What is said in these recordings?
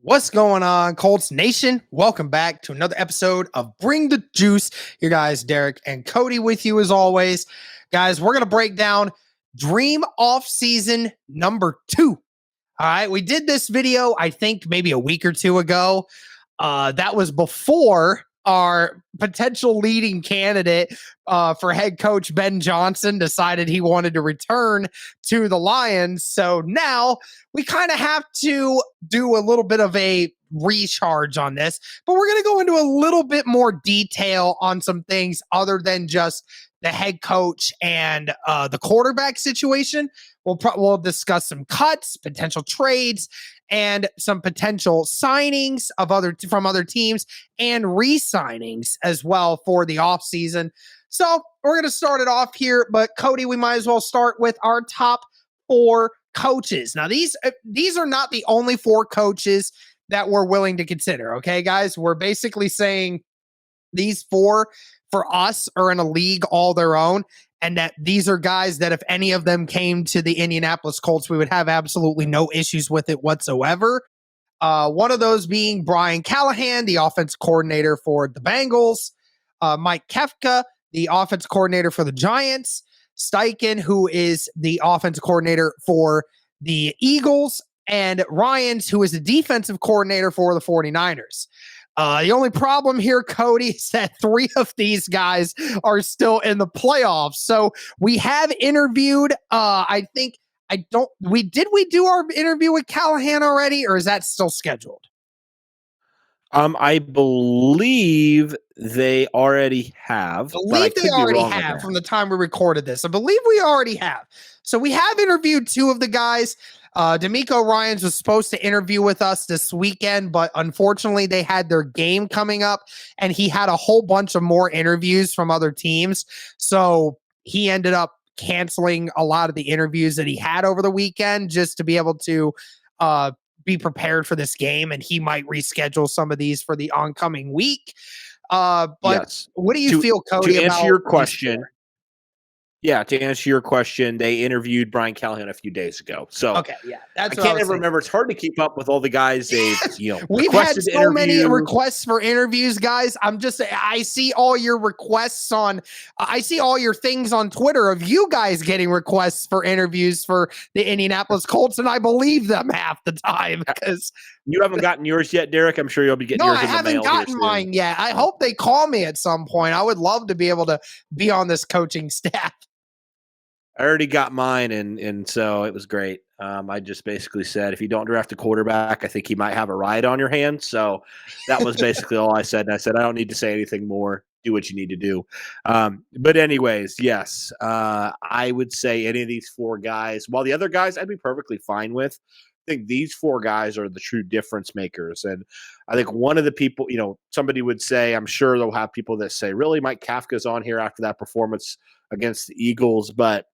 What's going on, Colts Nation? Welcome back to another episode of Bring the Juice. Your guys, Derek and Cody, with you as always. Guys, we're going to break down Dream Offseason number 2. All right, we did this video, I think, maybe a week or two ago. That was before our potential leading candidate for head coach Ben Johnson decided he wanted to return to the Lions. So now we kind of have to do a little bit of a recharge on this, but we're going to go into a little bit more detail on some things other than just the head coach and the quarterback situation. We'll discuss some cuts, potential trades, and some potential signings of from other teams and re-signings as well for the offseason. So we're going to start it off here, but Cody, we might as well start with our top 4 coaches. Now, these are not the only 4 coaches that we're willing to consider. Okay, guys, we're basically saying these 4 for us are in a league all their own, and that these are guys that if any of them came to the Indianapolis Colts, we would have absolutely no issues with it whatsoever. One of those being Brian Callahan, the offense coordinator for the Bengals, Mike Kefka, the offense coordinator for the Giants, Steichen, who is the offense coordinator for the Eagles, and Ryans, who is the defensive coordinator for the 49ers. The only problem here, Cody, is that 3 of these guys are still in the playoffs. So we have interviewed, did we do our interview with Callahan already, or is that still scheduled? I believe they already have. From the time we recorded this. I believe we already have. So we have interviewed 2 of the guys. D'Amico Ryans was supposed to interview with us this weekend, but unfortunately they had their game coming up and he had a whole bunch of more interviews from other teams. So he ended up canceling a lot of the interviews that he had over the weekend just to be able to be prepared for this game. And he might reschedule some of these for the oncoming week. But yes. What do you feel, Cody, to answer your question? Yeah, to answer your question, they interviewed Brian Callahan a few days ago. So okay, yeah, that's I can't ever remember. It's hard to keep up with all the guys they've we've had so many requests for interviews, guys. I see all your requests I see all your things on Twitter of you guys getting requests for interviews for the Indianapolis Colts, and I believe them half the time because you haven't gotten yours yet, Derek. I'm sure you'll be getting yours in the mail. No, I haven't gotten mine yet. I hope they call me at some point. I would love to be able to be on this coaching staff. I already got mine, and so it was great. I just basically said, if you don't draft a quarterback, I think you might have a riot on your hands. So that was basically all I said. And I said, I don't need to say anything more. Do what you need to do. But anyways, yes, I would say any of these 4 guys, while the other guys I'd be perfectly fine with, I think these 4 guys are the true difference makers. And I think one of the people, somebody would say, I'm sure they'll have people that say, really, Mike Kafka's on here after that performance against the Eagles. But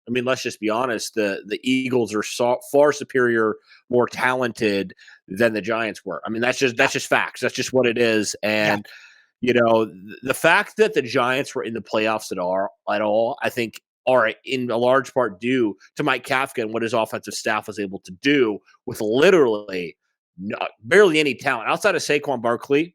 I mean, let's just be honest. The Eagles are far superior, more talented than the Giants were. I mean, that's just facts. That's just what it is. And, the fact that the Giants were in the playoffs at all, I think are in a large part due to Mike Kafka and what his offensive staff was able to do with literally barely any talent. Outside of Saquon Barkley,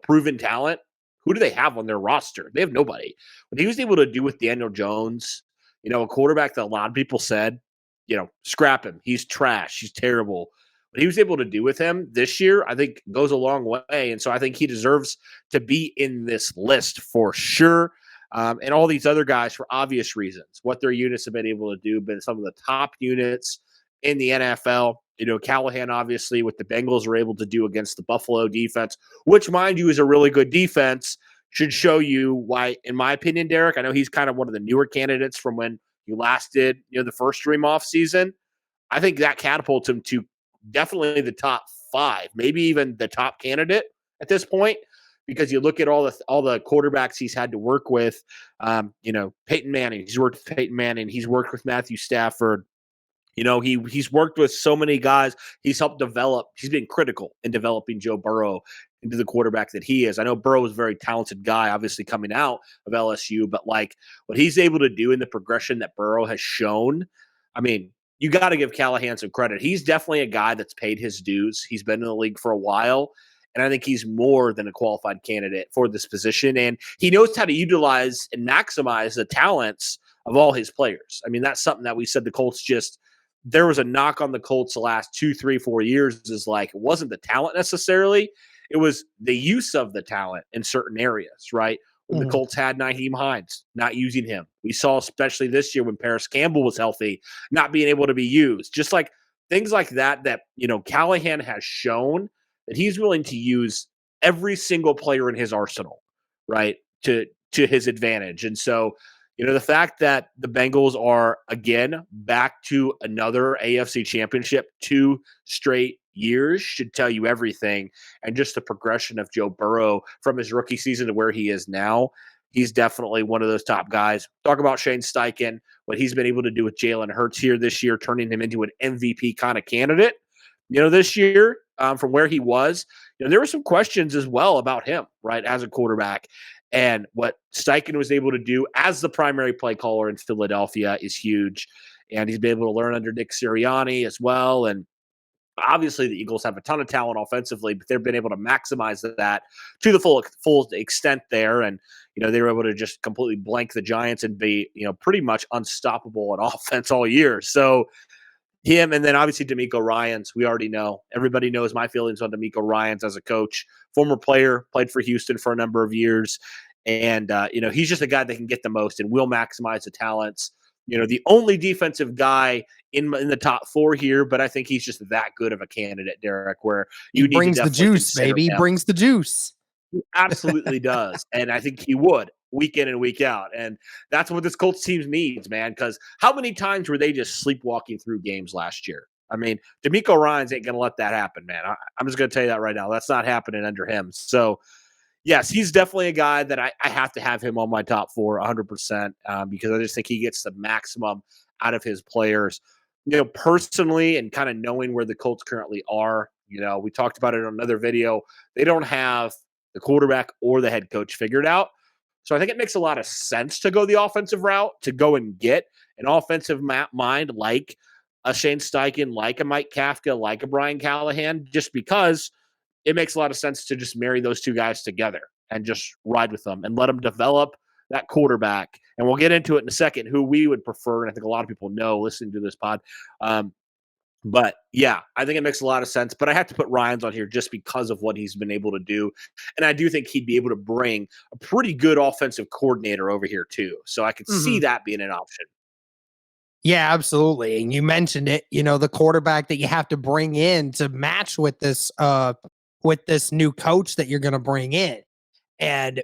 proven talent, who do they have on their roster? They have nobody. What he was able to do with Daniel Jones, a quarterback that a lot of people said, scrap him. He's trash. He's terrible. What he was able to do with him this year, I think, goes a long way. And so I think he deserves to be in this list for sure. And all these other guys for obvious reasons. What their units have been able to do, been some of the top units in the NFL. Callahan, obviously, what the Bengals were able to do against the Buffalo defense, which, mind you, is a really good defense, should show you why, in my opinion, Derek, I know he's kind of one of the newer candidates from when you last did, the first Dream Offseason. I think that catapults him to definitely the top 5, maybe even the top candidate at this point, because you look at all the quarterbacks he's had to work with. Peyton Manning, he's worked with Peyton Manning, he's worked with Matthew Stafford. He's worked with so many guys. He's helped develop. He's been critical in developing Joe Burrow into the quarterback that he is. I know Burrow is a very talented guy, obviously coming out of LSU, but what he's able to do in the progression that Burrow has shown, I mean, you got to give Callahan some credit. He's definitely a guy that's paid his dues. He's been in the league for a while, and I think he's more than a qualified candidate for this position. And he knows how to utilize and maximize the talents of all his players. I mean, that's something that we said the Colts just – there was a knock on the Colts the last 2, 3, 4 years is like it wasn't the talent necessarily. It was the use of the talent in certain areas, right? When the Colts had Nyheim Hines, not using him. We saw especially this year when Paris Campbell was healthy, not being able to be used. Just like things like that, Callahan has shown that he's willing to use every single player in his arsenal, right, to his advantage. And so, the fact that the Bengals are, again, back to another AFC championship 2 straight years should tell you everything. And just the progression of Joe Burrow from his rookie season to where he is now, he's definitely one of those top guys. Talk about Shane Steichen, what he's been able to do with Jalen Hurts here this year, turning him into an MVP kind of candidate. This year, from where he was, there were some questions as well about him, right, as a quarterback. And what Steichen was able to do as the primary play caller in Philadelphia is huge. And he's been able to learn under Nick Sirianni as well. And obviously, the Eagles have a ton of talent offensively, but they've been able to maximize that to the full extent there. And, they were able to just completely blank the Giants and be, pretty much unstoppable on offense all year. So him, and then obviously DeMeco Ryans, we already know. Everybody knows my feelings on DeMeco Ryans as a coach. Former player, played for Houston for a number of years. And, he's just a guy that can get the most and will maximize the talents. The only defensive guy in the top 4 here, but I think he's just that good of a candidate, Derek, where he brings the juice, baby. He brings the juice. He absolutely does. And I think he would week in and week out. And that's what this Colts team needs, man, because how many times were they just sleepwalking through games last year? I mean, DeMeco Ryans ain't going to let that happen, man. I'm just going to tell you that right now. That's not happening under him. So, yes, he's definitely a guy that I have to have him on my top 4 100% because I just think he gets the maximum out of his players. Personally and kind of knowing where the Colts currently are, we talked about it in another video. They don't have the quarterback or the head coach figured out. So I think it makes a lot of sense to go the offensive route, to go and get an offensive mind like a Shane Steichen, like a Mike Kafka, like a Brian Callahan, just because it makes a lot of sense to just marry those two guys together and just ride with them and let them develop that quarterback. And we'll get into it in a second, who we would prefer. And I think a lot of people know listening to this pod. But yeah, I think it makes a lot of sense. But I have to put Ryans on here just because of what he's been able to do. And I do think he'd be able to bring a pretty good offensive coordinator over here too. So I could see that being an option. Yeah, absolutely. And you mentioned it, the quarterback that you have to bring in to match with this new coach that you're going to bring in. And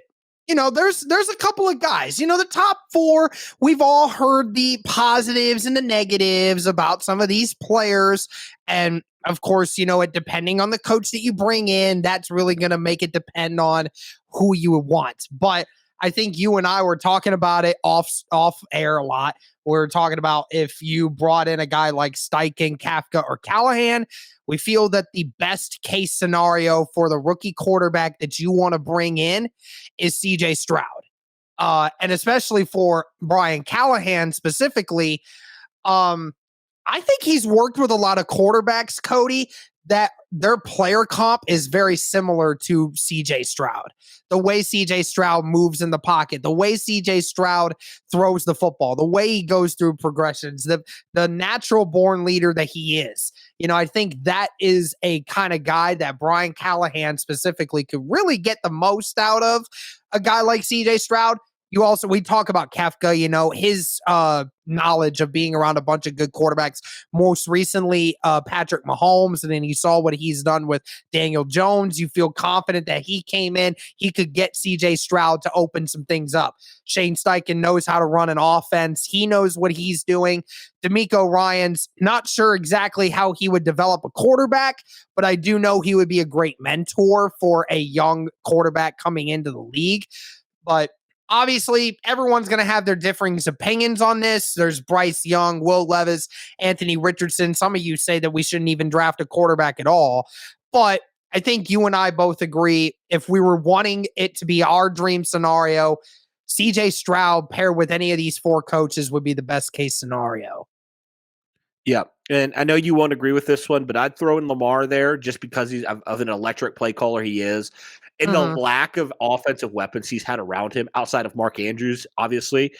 there's a couple of guys, the top 4, we've all heard the positives and the negatives about some of these players. And of course, it depending on the coach that you bring in, that's really going to make it depend on who you want. But I think you and I were talking about it off air a lot. We were talking about if you brought in a guy like Steichen, Kafka, or Callahan, we feel that the best case scenario for the rookie quarterback that you want to bring in is CJ Stroud. And especially for Brian Callahan specifically, I think he's worked with a lot of quarterbacks, Cody, that their player comp is very similar to CJ Stroud. The way CJ Stroud moves in the pocket, the way CJ Stroud throws the football, the way he goes through progressions, the natural born leader that he is. I think that is a kind of guy that Brian Callahan specifically could really get the most out of a guy like CJ Stroud. We talk about Kafka, his knowledge of being around a bunch of good quarterbacks, most recently Patrick Mahomes, and then you saw what he's done with Daniel Jones. You feel confident that he came in, he could get CJ Stroud to open some things up. Shane Steichen knows how to run an offense. He knows what he's doing. DeMeco Ryans, not sure exactly how he would develop a quarterback, but I do know he would be a great mentor for a young quarterback coming into the league. But obviously, everyone's going to have their differing opinions on this. There's Bryce Young, Will Levis, Anthony Richardson. Some of you say that we shouldn't even draft a quarterback at all. But I think you and I both agree, if we were wanting it to be our dream scenario, CJ Stroud paired with any of these 4 coaches would be the best case scenario. Yeah, And I know you won't agree with this one, but I'd throw in Lamar there just because he's of an electric play caller he is. And the Mhm. lack of offensive weapons he's had around him outside of Mark Andrews, obviously.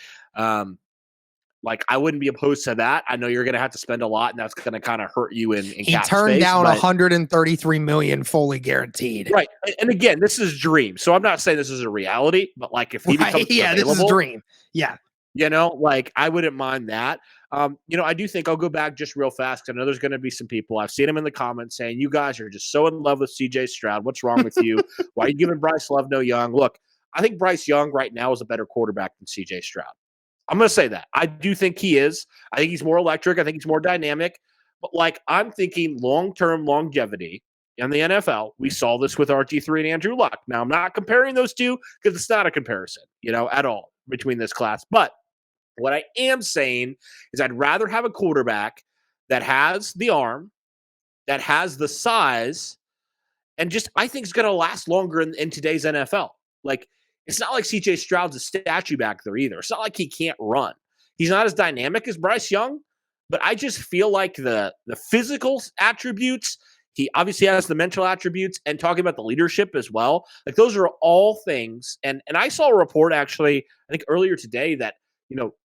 Like, I wouldn't be opposed to that. I know you're going to have to spend a lot, and that's going to kind of hurt you in He cap turned space. down But 133 million fully guaranteed. right, and again, this is dream. So I'm not saying this is a reality, but like if he Right? becomes Yeah, this is available, dream. Yeah. like I wouldn't mind that. I do think I'll go back just real fast. I know there's going to be some people. I've seen them in the comments saying, "You guys are just so in love with CJ Stroud. What's wrong with you? Why are you giving Bryce Love no Young?" Look, I think Bryce Young right now is a better quarterback than CJ Stroud. I'm going to say that. I do think he is. I think he's more electric. I think he's more dynamic. But like I'm thinking long-term longevity in the NFL. We saw this with RG3 and Andrew Luck. Now I'm not comparing those two because it's not a comparison, at all between this class. But what I am saying is I'd rather have a quarterback that has the arm, that has the size, and just I think is going to last longer in today's NFL. Like, it's not like CJ Stroud's a statue back there either. It's not like he can't run. He's not as dynamic as Bryce Young, but I just feel like the physical attributes, he obviously has the mental attributes, and talking about the leadership as well. Like, those are all things. And I saw a report actually, I think earlier today that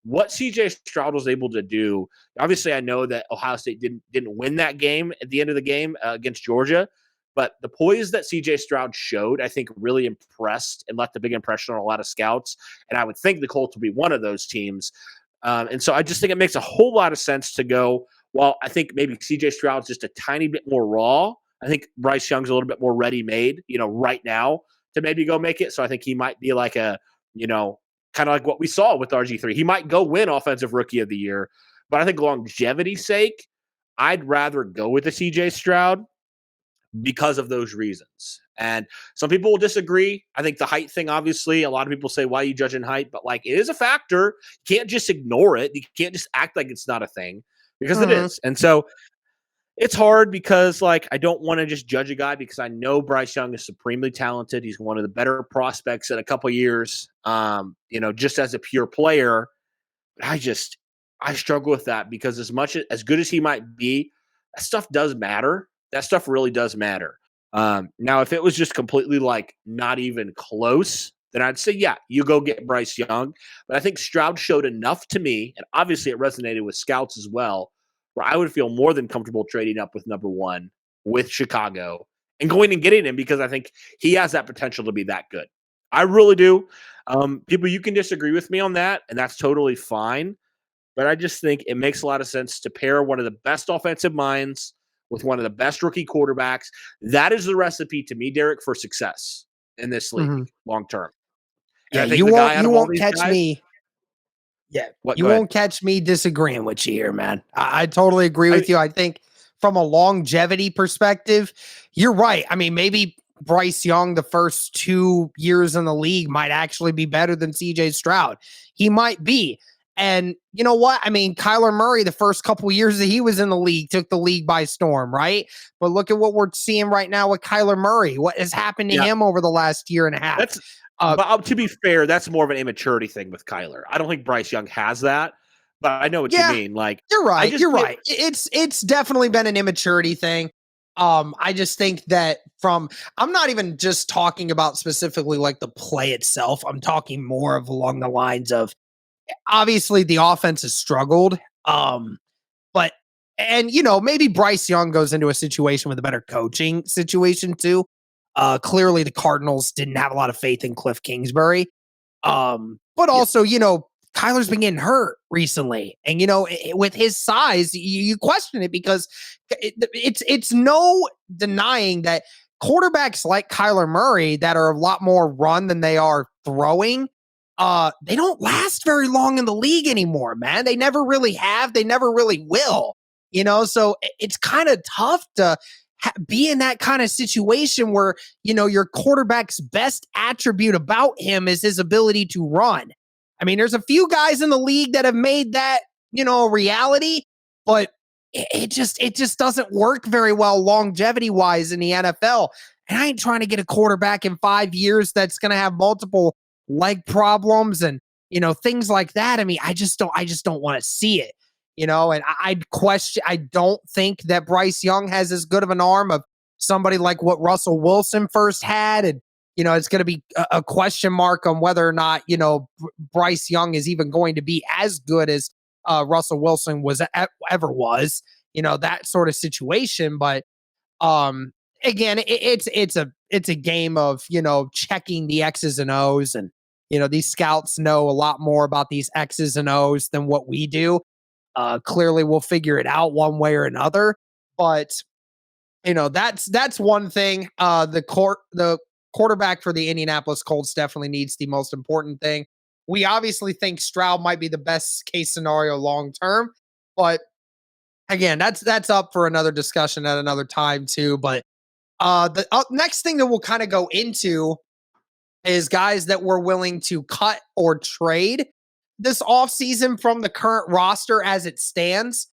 what CJ Stroud was able to do. Obviously, I know that Ohio State didn't win that game at the end of the game against Georgia, but the poise that CJ Stroud showed, I think, really impressed and left a big impression on a lot of scouts. And I would think the Colts will be one of those teams. And so I just think it makes a whole lot of sense to go, well, I think maybe CJ Stroud's just a tiny bit more raw. I think Bryce Young's a little bit more ready-made, right now to maybe go make it. So I think he might be like a, kind of like what we saw with RG3. He might go win Offensive Rookie of the Year. But I think longevity's sake, I'd rather go with the CJ Stroud because of those reasons. And some people will disagree. I think the height thing, obviously, a lot of people say, why are you judging height? But like, it is a factor. You can't just ignore it. You can't just act like it's not a thing because it is. And so it's hard because like, I don't want to just judge a guy because I know Bryce Young is supremely talented. He's one of the better prospects in a couple of years, just as a pure player. I struggle with that because as good as he might be, that stuff does matter. That stuff really does matter. Now, if it was just completely like not even close, then I'd say, yeah, you go get Bryce Young. But I think Stroud showed enough to me, and obviously it resonated with scouts as well, where I would feel more than comfortable trading up with number one with Chicago and going and getting him because I think he has that potential to be that good. I really do. People, you can disagree with me on that, and that's totally fine. But I just think it makes a lot of sense to pair one of the best offensive minds with one of the best rookie quarterbacks. That is the recipe to me, Derek, for success in this league long term. And Yeah, I think the guy out you of all won't these catch guys, me. Yeah, you Go ahead. won't catch me disagreeing with you here, man. I totally agree with you. I think from a longevity perspective, you're right. I mean, maybe Bryce Young, the first 2 years in the league, might actually be better than CJ Stroud. He might be. And you know what? I mean, Kyler Murray, the first couple years that he was in the league, took the league by storm, right? But look at what we're seeing right now with Kyler Murray. What has happened to him over the last year and a half? But to be fair, that's more of an immaturity thing with Kyler. I don't think Bryce Young has that, but I know what you mean. Like, you're right. You're right. It's definitely been an immaturity thing. I just think that I'm not even just talking about specifically like the play itself. I'm talking more of along the lines of obviously the offense has struggled. But maybe Bryce Young goes into a situation with a better coaching situation too. Clearly the Cardinals didn't have a lot of faith in Cliff Kingsbury. But also, Kyler's been getting hurt recently. And, with his size, you question it because it's no denying that quarterbacks like Kyler Murray that are a lot more run than they are throwing, they don't last very long in the league anymore, man. They never really have. They never really will, so it's kind of tough to be in that kind of situation where, your quarterback's best attribute about him is his ability to run. I mean, there's a few guys in the league that have made that, a reality, but it just doesn't work very well longevity wise in the NFL. And I ain't trying to get a quarterback in 5 years that's going to have multiple leg problems and, things like that. I mean, I just don't want to see it. And I don't think that Bryce Young has as good of an arm of somebody like what Russell Wilson first had. And, it's going to be a question mark on whether or not, Bryce Young is even going to be as good as Russell Wilson ever was, that sort of situation. But um, again, it's a game of, checking the X's and O's, and, these scouts know a lot more about these X's and O's than what we do. Clearly we'll figure it out one way or another, but that's one thing. The quarterback for the Indianapolis Colts definitely needs the most important thing. We obviously think Stroud might be the best case scenario long term, but again, that's up for another discussion at another time too. But the next thing that we'll kind of go into is guys that we're willing to cut or trade this offseason from the current roster as it stands.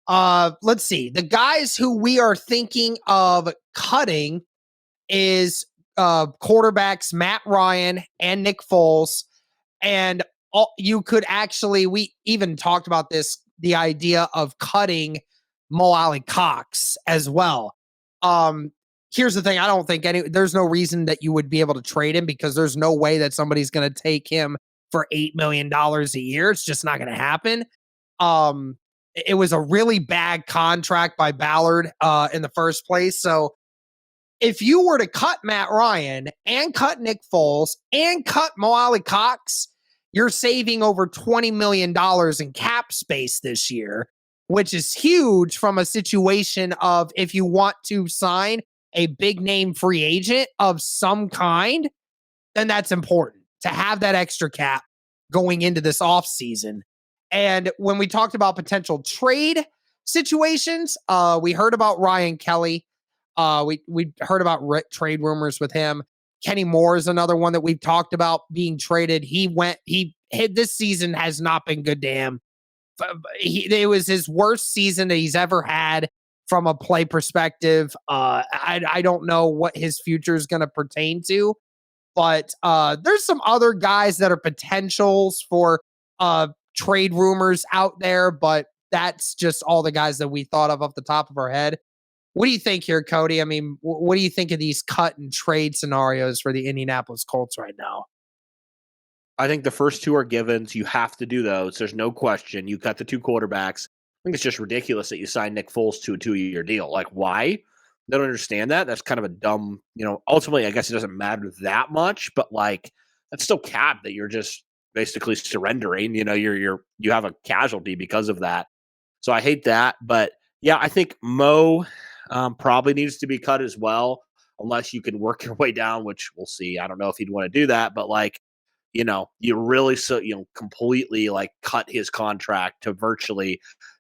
Let's see. The guys who we are thinking of cutting is quarterbacks Matt Ryan and Nick Foles. And you could actually, we even talked about this, the idea of cutting Mo Alley Cox as well. Here's the thing. I don't think there's no reason that you would be able to trade him, because there's no way that somebody's going to take him for $8 million a year. It's just not going to happen. It was a really bad contract by Ballard in the first place. So if you were to cut Matt Ryan and cut Nick Foles and cut Mo Alley Cox, you're saving over $20 million in cap space this year, which is huge from a situation of if you want to sign a big name free agent of some kind, then that's important to have that extra cap going into this offseason. And when we talked about potential trade situations, we heard about Ryan Kelly. We heard about trade rumors with him. Kenny Moore is another one that we've talked about being traded. This season has not been good to him. It was his worst season that he's ever had from a play perspective. I don't know what his future is going to pertain to, but there's some other guys that are potentials for trade rumors out there, but that's just all the guys that we thought of off the top of our head. What do you think here, Cody? I mean, what do you think of these cut and trade scenarios for the Indianapolis Colts right now? I think the first two are givens. You have to do those. There's no question. You cut the two quarterbacks. I think it's just ridiculous that you signed Nick Foles to a 2-year deal. Like, why? I don't understand that. That's kind of a dumb, ultimately, I guess it doesn't matter that much, but like, that's still cap that you're just basically surrendering. You have a casualty because of that. So I hate that. But yeah, I think Mo probably needs to be cut as well, unless you can work your way down, which we'll see. I don't know if he'd want to do that, but like, you really completely like cut his contract to virtually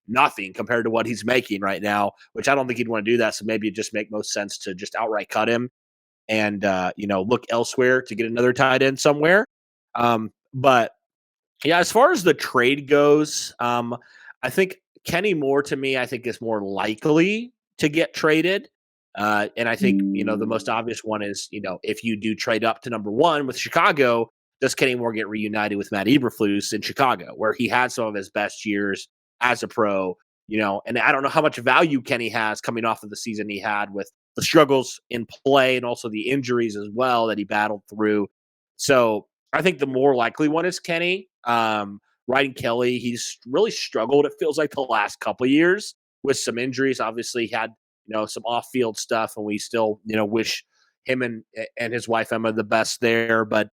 nothing compared to what he's making right now, which I don't think he'd want to do that. So maybe it just make most sense to just outright cut him and, look elsewhere to get another tight end somewhere. But yeah, as far as the trade goes, I think Kenny Moore, to me, I think is more likely to get traded. And I think, the most obvious one is, if you do trade up to number one with Chicago, does Kenny Moore get reunited with Matt Eberflus in Chicago, where he had some of his best years as a pro, and I don't know how much value Kenny has coming off of the season he had with the struggles in play and also the injuries as well that he battled through. So I think the more likely one is Kenny. Ryan Kelly, he's really struggled, it feels like, the last couple of years with some injuries. Obviously, he had, some off-field stuff, and we still, wish him and his wife Emma the best there. But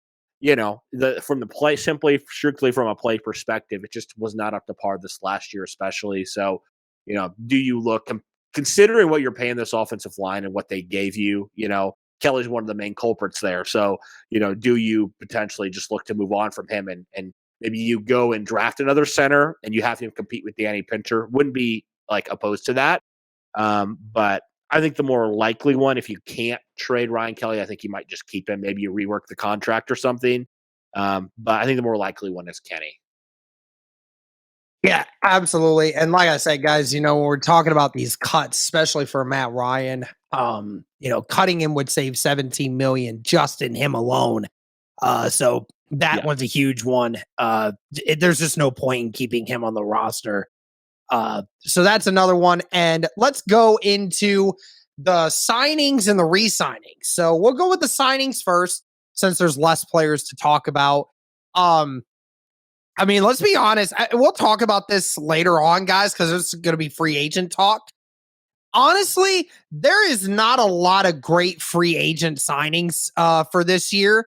from the play, strictly from a play perspective, it just was not up to par this last year, especially. So, do you look, considering what you're paying this offensive line and what they gave you, Kelly's one of the main culprits there. So, do you potentially just look to move on from him and maybe you go and draft another center and you have him compete with Danny Pinter? Wouldn't be like opposed to that. But I think the more likely one, if you can't trade Ryan Kelly, I think you might just keep him. Maybe you rework the contract or something. But I think the more likely one is Kenny. Yeah, absolutely. And like I said, guys, when we're talking about these cuts, especially for Matt Ryan, cutting him would save $17 million just in him alone. So that one's a huge one. There's just no point in keeping him on the roster. So that's another one. And let's go into the signings and the re-signings. So we'll go with the signings first, since there's less players to talk about. I mean, let's be honest. We'll talk about this later on, guys, because it's going to be free agent talk. Honestly, there is not a lot of great free agent signings for this year.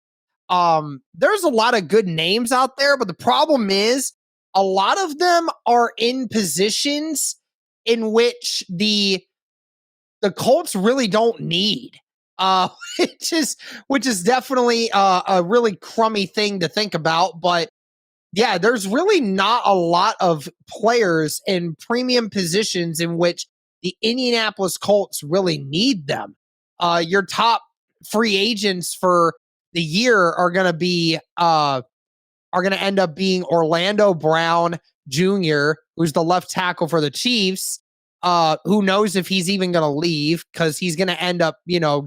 There's a lot of good names out there, but the problem is a lot of them are in positions in which the Colts really don't need. Uh, which is definitely a really crummy thing to think about, but yeah, there's really not a lot of players in premium positions in which the Indianapolis Colts really need them. Your top free agents for the year are going to be are going to end up being Orlando Brown Jr., who's the left tackle for the Chiefs. Who knows if he's even going to leave, because he's going to end up,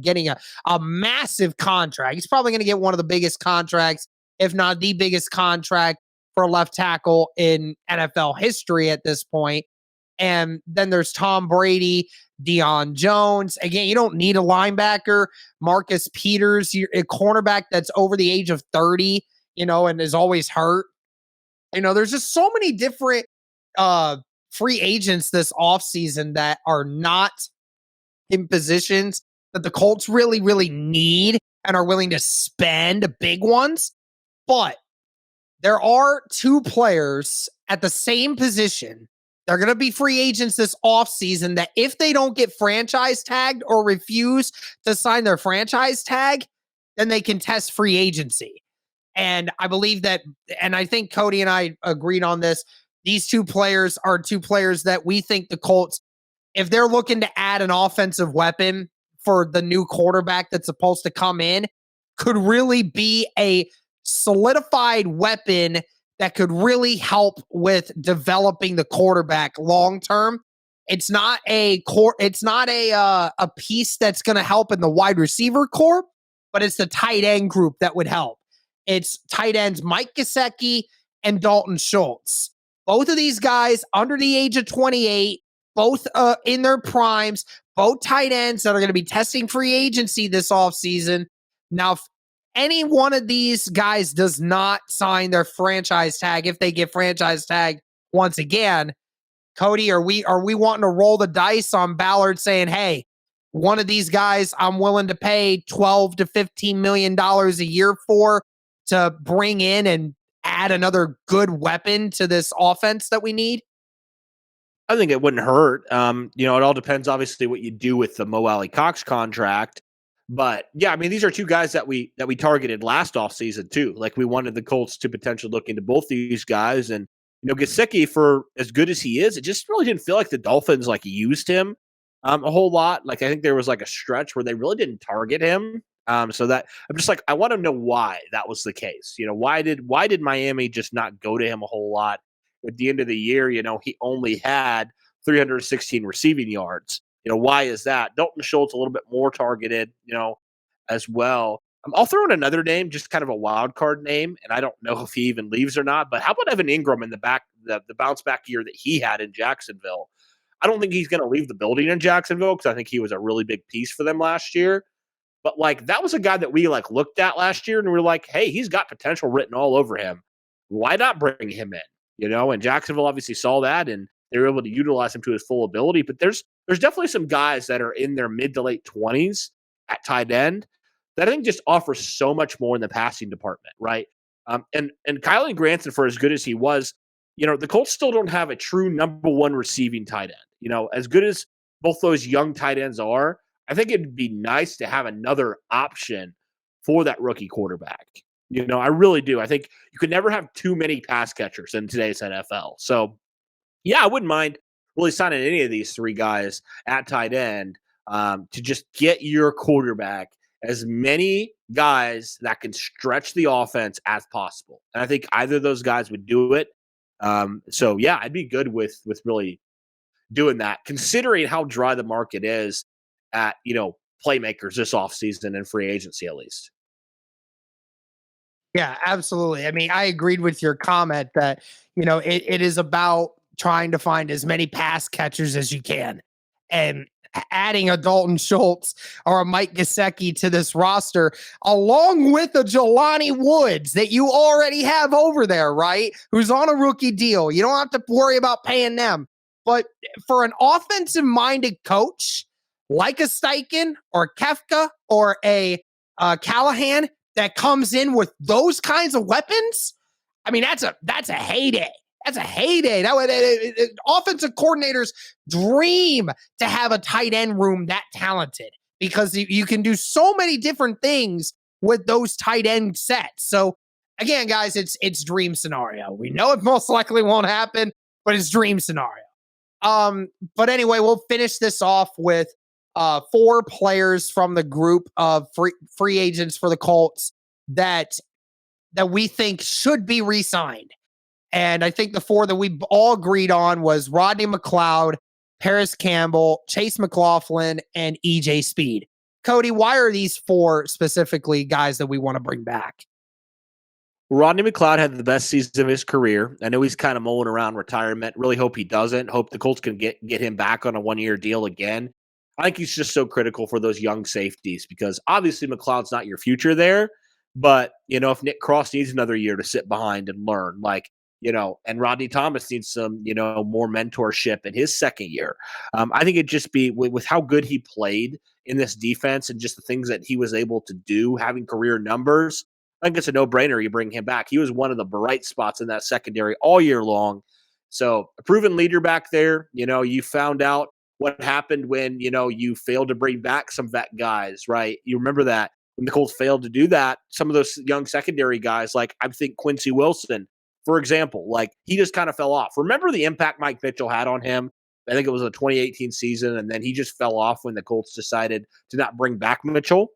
getting a massive contract. He's probably going to get one of the biggest contracts, if not the biggest contract for a left tackle in NFL history at this point. And then there's Tom Brady, Deion Jones. Again, you don't need a linebacker. Marcus Peters, a cornerback that's over the age of 30, and is always hurt. There's just so many different free agents this offseason that are not in positions that the Colts really, really need and are willing to spend big ones. But there are two players at the same position. They're going to be free agents this offseason that if they don't get franchise tagged or refuse to sign their franchise tag, then they can test free agency. And I believe that, and I think Cody and I agreed on this, these two players are two players that we think the Colts, if they're looking to add an offensive weapon for the new quarterback that's supposed to come in, could really be a solidified weapon that could really help with developing the quarterback long term. It's not a piece that's going to help in the wide receiver core, but it's the tight end group that would help. It's tight ends Mike Gesicki and Dalton Schultz. Both of these guys under the age of 28, both in their primes, both tight ends that are going to be testing free agency this offseason. Now, if any one of these guys does not sign their franchise tag, if they get franchise tag once again, Cody, are we wanting to roll the dice on Ballard saying, hey, one of these guys I'm willing to pay $12 to $15 million a year for to bring in and add another good weapon to this offense that we need? I think it wouldn't hurt. It all depends, obviously, what you do with the Mo Alley Cox contract. But yeah, I mean, these are two guys that we targeted last offseason too. Like, we wanted the Colts to potentially look into both these guys. And Gesicki, for as good as he is, it just really didn't feel like the Dolphins used him a whole lot. Like, I think there was a stretch where they really didn't target him. So that I'm just I want to know why that was the case. Why did Miami just not go to him a whole lot? At the end of the year, he only had 316 receiving yards. Why is that? Dalton Schultz a little bit more targeted, as well. I'll throw in another name, just kind of a wild card name, and I don't know if he even leaves or not. But how about Evan Ingram in the bounce back year that he had in Jacksonville? I don't think he's going to leave the building in Jacksonville, because I think he was a really big piece for them last year. But that was a guy that we looked at last year, and we were like, hey, he's got potential written all over him. Why not bring him in? And Jacksonville obviously saw that, and they were able to utilize him to his full ability. But there's definitely some guys that are in their mid to late 20s at tight end that I think just offers so much more in the passing department, right? And Kylan Granson, for as good as he was, the Colts still don't have a true number one receiving tight end. As good as both those young tight ends are, I think it'd be nice to have another option for that rookie quarterback. I really do. I think you could never have too many pass catchers in today's NFL. So, yeah, I wouldn't mind really signing any of these three guys at tight end to just get your quarterback as many guys that can stretch the offense as possible. And I think either of those guys would do it. So, yeah, I'd be good with really doing that, considering how dry the market is at, playmakers this offseason and free agency, at least. Yeah, absolutely. I mean, I agreed with your comment that, it is about trying to find as many pass catchers as you can. And adding a Dalton Schultz or a Mike Gesicki to this roster, along with a Jelani Woods that you already have over there, right? Who's on a rookie deal. You don't have to worry about paying them. But for an offensive-minded coach like a Steichen or Kefka or a Callahan that comes in with those kinds of weapons, I mean, that's a heyday. That's a heyday. Offensive coordinators dream to have a tight end room that talented because you can do so many different things with those tight end sets. So again, guys, it's dream scenario. We know it most likely won't happen, but it's dream scenario. But anyway, we'll finish this off with 4 players from the group of free agents for the Colts that we think should be re-signed. And I think the 4 that we all agreed on was Rodney McLeod, Paris Campbell, Chase McLaughlin, and EJ Speed. Cody, why are these 4 specifically guys that we want to bring back? Rodney McLeod had the best season of his career. I know he's kind of mulling around retirement. Really hope he doesn't. Hope the Colts can get him back on a 1-year deal again. I think he's just so critical for those young safeties because obviously McLeod's not your future there. But, if Nick Cross needs another year to sit behind and learn, and Rodney Thomas needs some, more mentorship in his second year. I think it'd just be with how good he played in this defense and just the things that he was able to do, having career numbers. I think it's a no-brainer you bring him back. He was one of the bright spots in that secondary all year long. So a proven leader back there. You found out what happened when, you failed to bring back some vet guys, right? You remember that when the Colts failed to do that, some of those young secondary guys, like I think Quincy Wilson, for example, he just kind of fell off. Remember the impact Mike Mitchell had on him? I think it was a 2018 season, and then he just fell off when the Colts decided to not bring back Mitchell.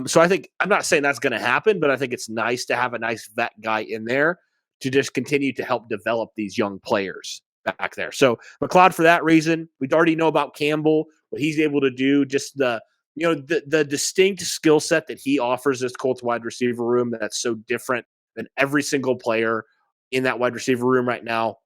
So I think I'm not saying that's going to happen, but I think it's nice to have a nice vet guy in there to just continue to help develop these young players back there. So McLeod for that reason. We already know about Campbell, what he's able to do, just the distinct skill set that he offers this Colts wide receiver room that's so different than every single player in that wide receiver room right now.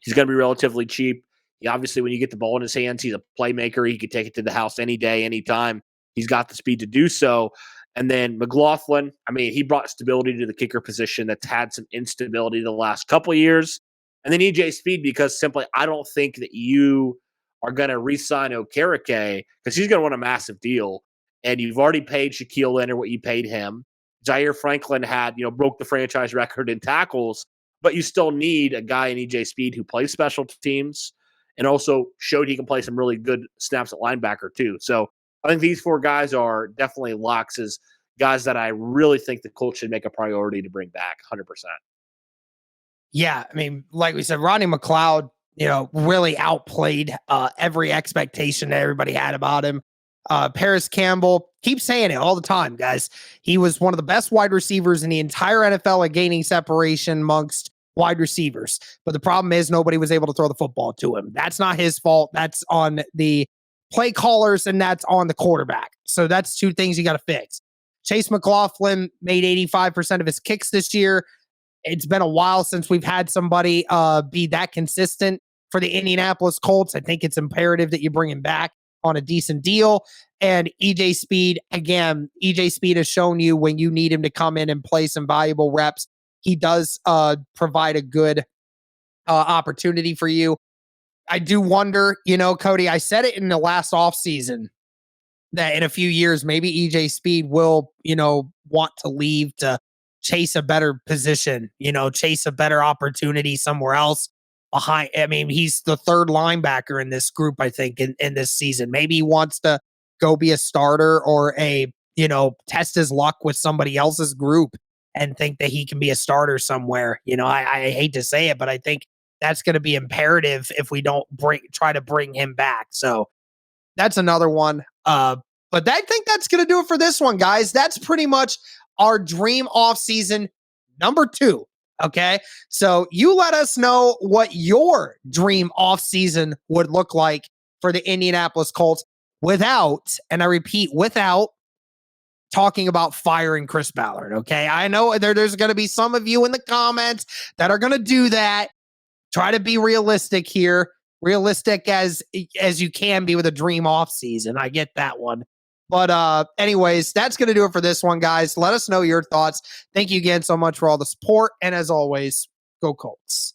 He's going to be relatively cheap. Obviously, when you get the ball in his hands, he's a playmaker. He could take it to the house any day, anytime. He's got the speed to do so. And then McLaughlin, he brought stability to the kicker position that's had some instability the last couple of years. And then EJ Speed, because simply I don't think that you are going to re-sign Okereke because he's going to want a massive deal. And you've already paid Shaquille Leonard what you paid him. Zaire Franklin broke the franchise record in tackles, but you still need a guy in EJ Speed who plays special teams and also showed he can play some really good snaps at linebacker too. So I think these 4 guys are definitely locks as guys that I really think the Colts should make a priority to bring back 100%. Yeah, like we said, Rodney McLeod, really outplayed every expectation that everybody had about him. Paris Campbell, keep saying it all the time, guys. He was one of the best wide receivers in the entire NFL at gaining separation amongst wide receivers. But the problem is nobody was able to throw the football to him. That's not his fault. That's on the play callers, and that's on the quarterback. So that's 2 things you got to fix. Chase McLaughlin made 85% of his kicks this year. It's been a while since we've had somebody be that consistent for the Indianapolis Colts. I think it's imperative that you bring him back on a decent deal. And EJ Speed, again, EJ Speed has shown you when you need him to come in and play some valuable reps, he does provide a good opportunity for you. I do wonder, Cody, I said it in the last offseason that in a few years, maybe EJ Speed will, want to leave to chase a better position, chase a better opportunity somewhere else behind. He's the 3rd linebacker in this group, I think, in this season. Maybe he wants to go be a starter or test his luck with somebody else's group and think that he can be a starter somewhere. I hate to say it, but I think that's going to be imperative if we don't try to bring him back. So that's another one. But I think that's going to do it for this one, guys. That's pretty much our dream offseason number 2. Okay. So you let us know what your dream offseason would look like for the Indianapolis Colts without, and I repeat, without talking about firing Chris Ballard. Okay. I know there's going to be some of you in the comments that are going to do that. try to be realistic here. Realistic as you can be with a dream off season. I get that one. But anyways, that's going to do it for this one, guys. Let us know your thoughts. Thank you again so much for all the support. And as always, go Colts.